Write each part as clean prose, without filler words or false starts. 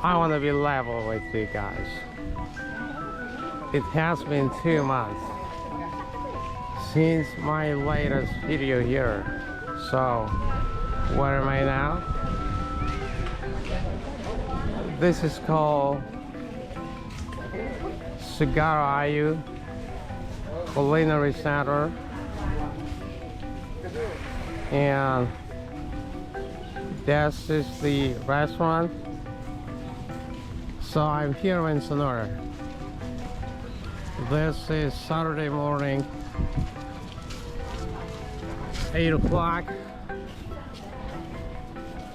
I want to be level with you guys. It has been 2 months since my latest video here. So where am I now? This is called Segara Culinary Center, and this is the restaurant. So I'm here in Sanur. This is Saturday morning, 8 o'clock.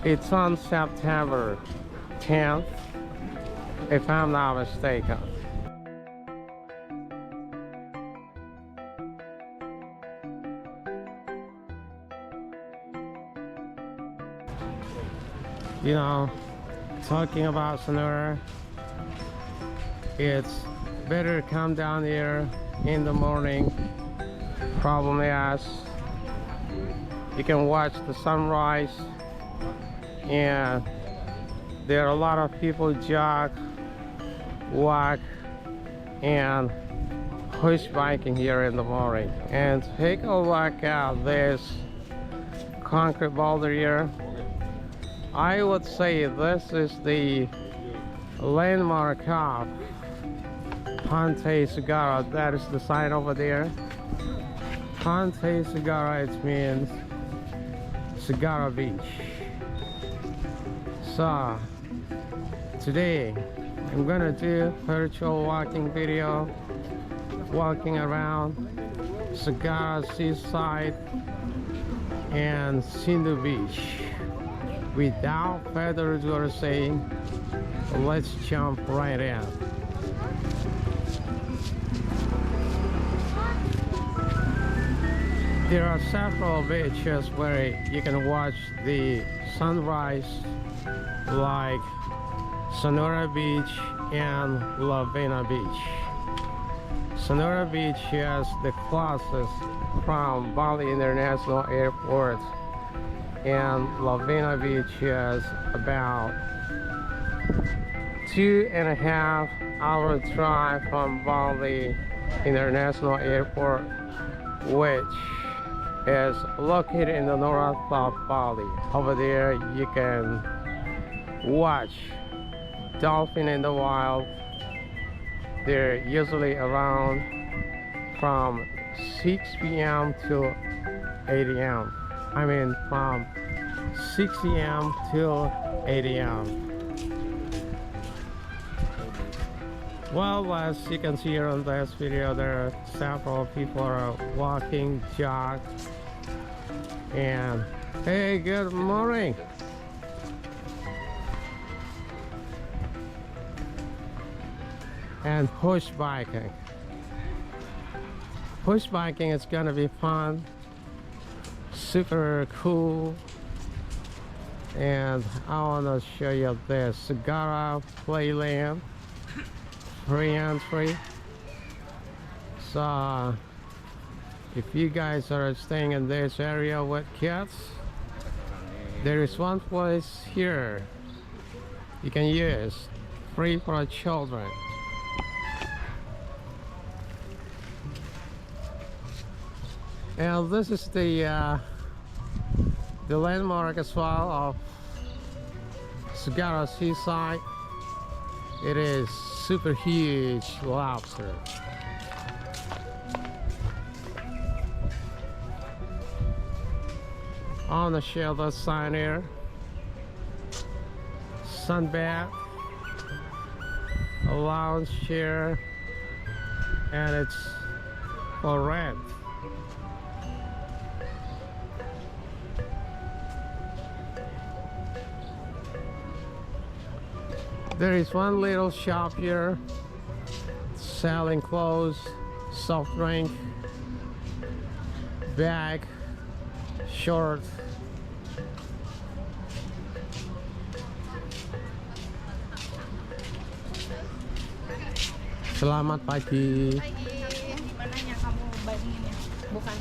It's on September 10th, if I'm not mistaken. You know, talking about Sanur, it's better to come down here in the morning. Problem is, you can watch the sunrise, and there are a lot of people jog, walk, and push biking here in the morning. And take a look at this concrete boulder here. I would say this is the landmark of Segara. That is the sign over there. Segara, it means Segara Beach. So today I'm gonna do virtual walking video, walking around Segara seaside and Sindhu Beach. Without further ado or saying, let's jump right in. There are several beaches where you can watch the sunrise, like Sanur Beach and Lembongan Beach. Sanur Beach is the closest from BALI International Airport, and Lembongan Beach is about 2.5 hour drive from BALI International Airport, which is located in the north of Bali. Over there you can watch dolphin in the wild. They're usually around from 6 p.m. to 8 a.m. I mean from 6 a.m. till 8 a.m. Well, as you can see here on this video, there are several people are walking, jog, and hey, good morning. And push biking. Push biking is gonna be fun, super cool, and I wanna show you this Segara Playland, free entry. So if you guys are staying in this area with kids, there is one place here you can use, free for children. And this is the landmark as well of Segara seaside. It is super huge lobster. On the shelter sign here, sunbath, a lounge chair, and it's for rent. There is one little shop here selling clothes, soft drink, bag, short. Selamat pagi. Mananya kamu bandingin? Bukan.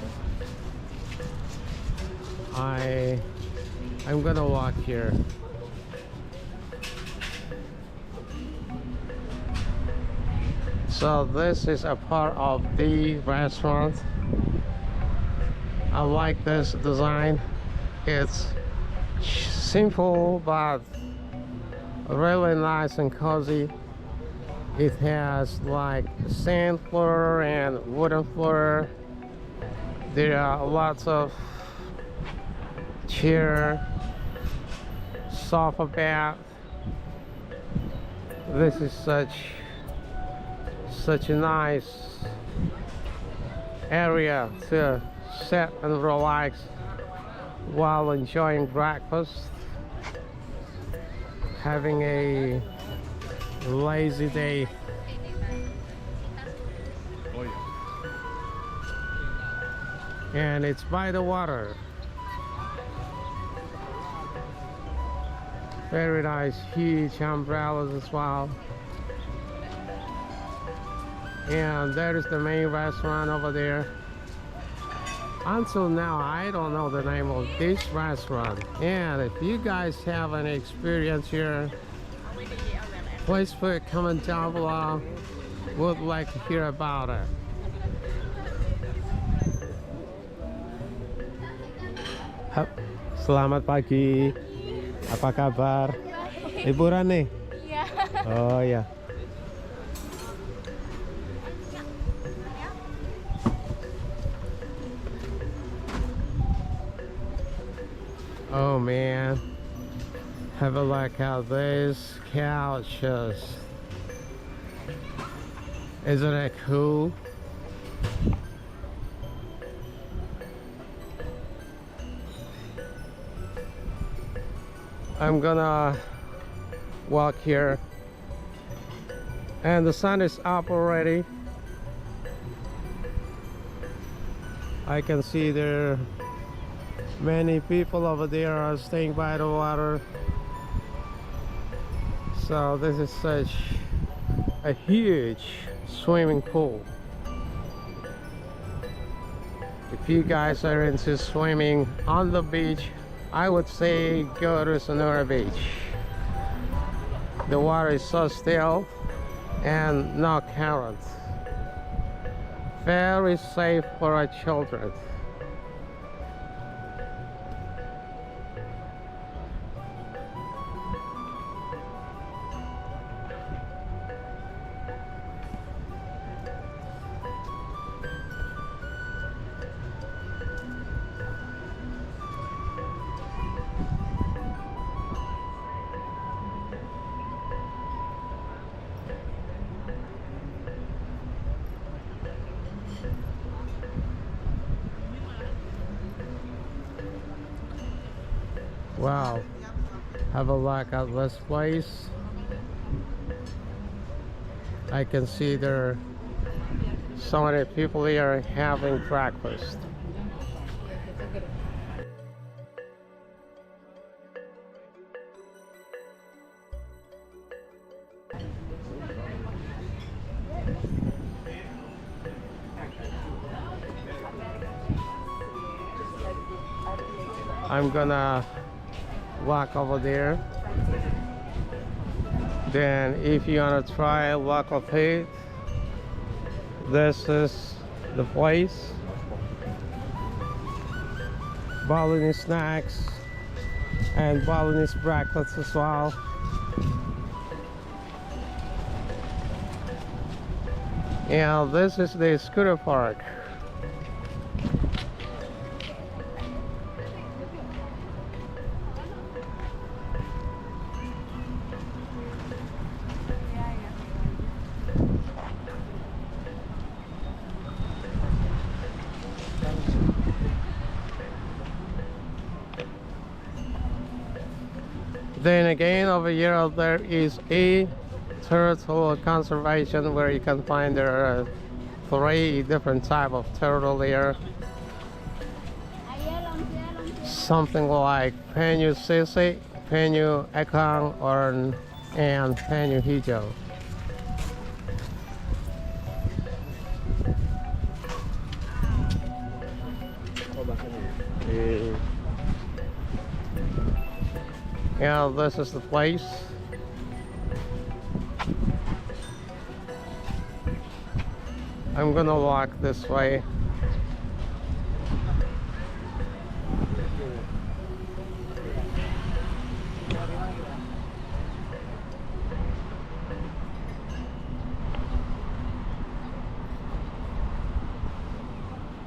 I'm gonna walk here. So this is a part of the restaurant. I like this design. It's simple but really nice and cozy. It has like sand floor and wooden floor. There are lots of chair, sofa bath. This is such a nice area to sit and relax while enjoying breakfast, having a lazy day. And it's by the water. Very nice, huge umbrellas as well. And there is the main restaurant over there. Until now, I don't know the name of this restaurant. And if you guys have any experience here, please put a comment down below. Would like to hear about it. Selamat pagi. Apa kabar? Liburan nih? Iya. Oh ya. Oh man, have a look at these couches. Isn't it cool? I'm gonna walk here, and the sun is up already. I can see there many people over there are staying by the water. So this is such a huge swimming pool. If you guys are into swimming on the beach, I would say go to Sanur Beach. The water is so still and no current. Very safe for our children. Wow, have a look at this place. I can see there are so many people here having breakfast. I'm gonna walk over there. Then if you want to try local food, this is the place. Balinese snacks and Balinese breakfast as well. And this is the scooter park. Then again, over here there is a turtle conservation where you can find there are 3 different type of turtle here. Something like penyu sisig, penyu ekang, and penyu hijau. Yeah, this is the place. I'm gonna walk this way.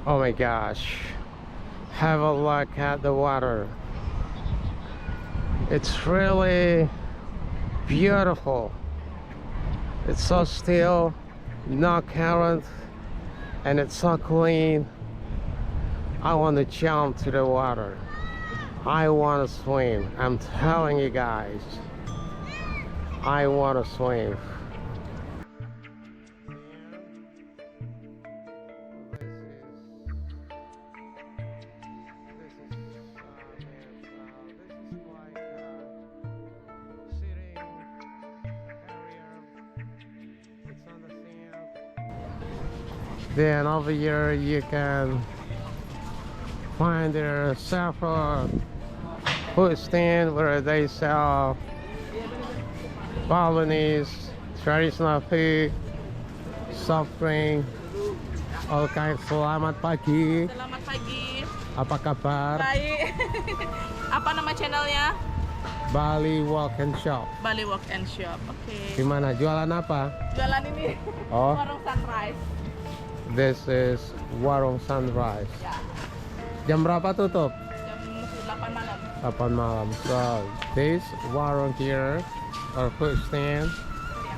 Oh my gosh, have a look at the water. It's really beautiful. It's so still, no current, and it's so clean. I want to jump to the water. I want to swim. I'm telling you guys, I want to swim. Then over here you can find there several food stands where they sell Balinese traditional food, soft drink, all kinds. Selamat pagi. Selamat pagi. Apa kabar? Baik. Apa nama channelnya? Bali Walk and Shop. Bali Walk and Shop. Oke. Gimana? Jualan apa? Jualan ini. Oh. Warung Sunrise. This is Warung Sunrise. Ya. Jam berapa tutup? Jam 8 malam. 8 malam. So this warung here, or food stand,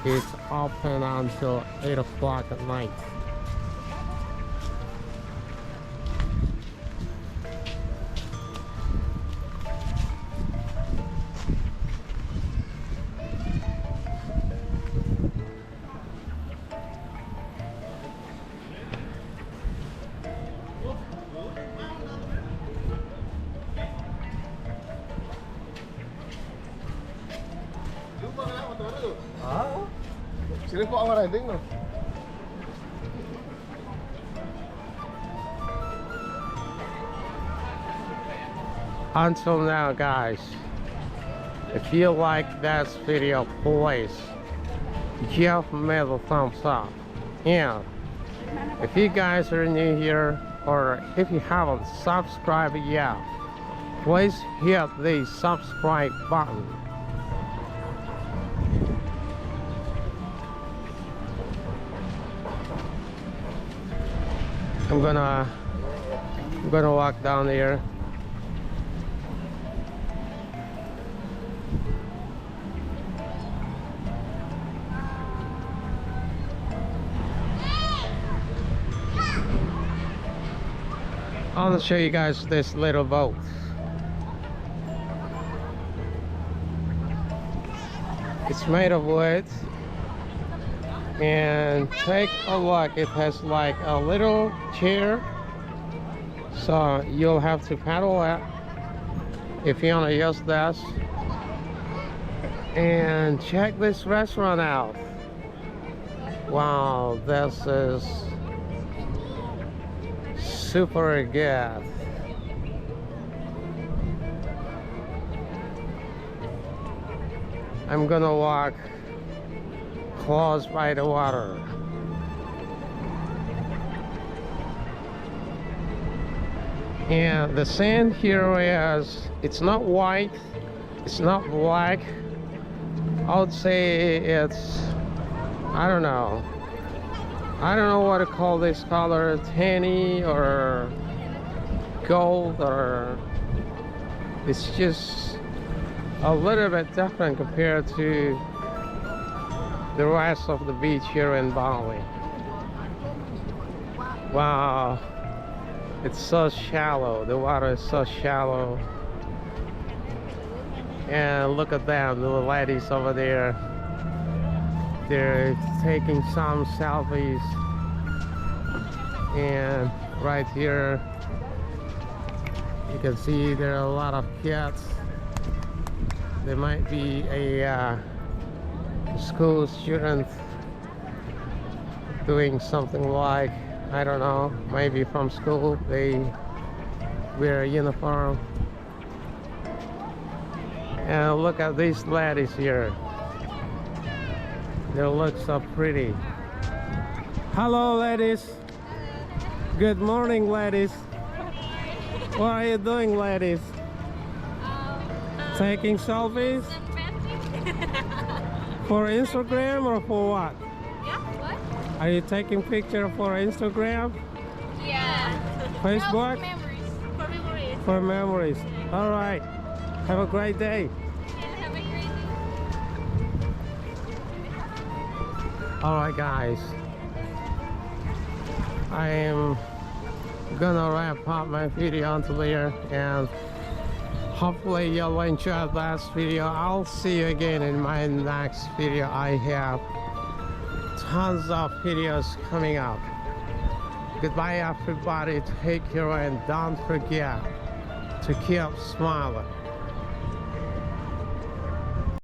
is open until 8 o'clock at night. Sini po ang riding, no? Until now, guys, if you like this video, please give me the thumbs up. And if you guys are new here, or if you haven't subscribed yet, please hit the subscribe button. I'm gonna walk down here. I want to show you guys this little boat. It's made of wood, and take a look, it has like a little chair, so you'll have to paddle it if you want to use this. And check this restaurant out. Wow, this is super good. I'm gonna walk close by the water. And the sand here is, it's not white, it's not black. I would say it's, I don't know what to call this color, tanny or gold, or it's just a little bit different compared to the rest of the beach here in Bali. Wow, it's so shallow, the water is so shallow. And look at them, the ladies over there, they're taking some selfies. And right here you can see there are a lot of kids. There might be a school student doing something like, I don't know, maybe from school, they wear a uniform. And look at these ladies here, they look so pretty. Hello, ladies. Good morning, ladies. What are you doing, ladies? Taking selfies? For Instagram or for what? Yeah, what? Are you taking picture for Instagram? Yeah. Facebook? No, for memories. For memories. All right. Have a great day. Yeah, have a great day. All right, guys. I am gonna wrap up my video until here, and hopefully you'll enjoy that video. I'll see you again in my next video. I have tons of videos coming up. Goodbye, everybody. Take care, and don't forget to keep smiling.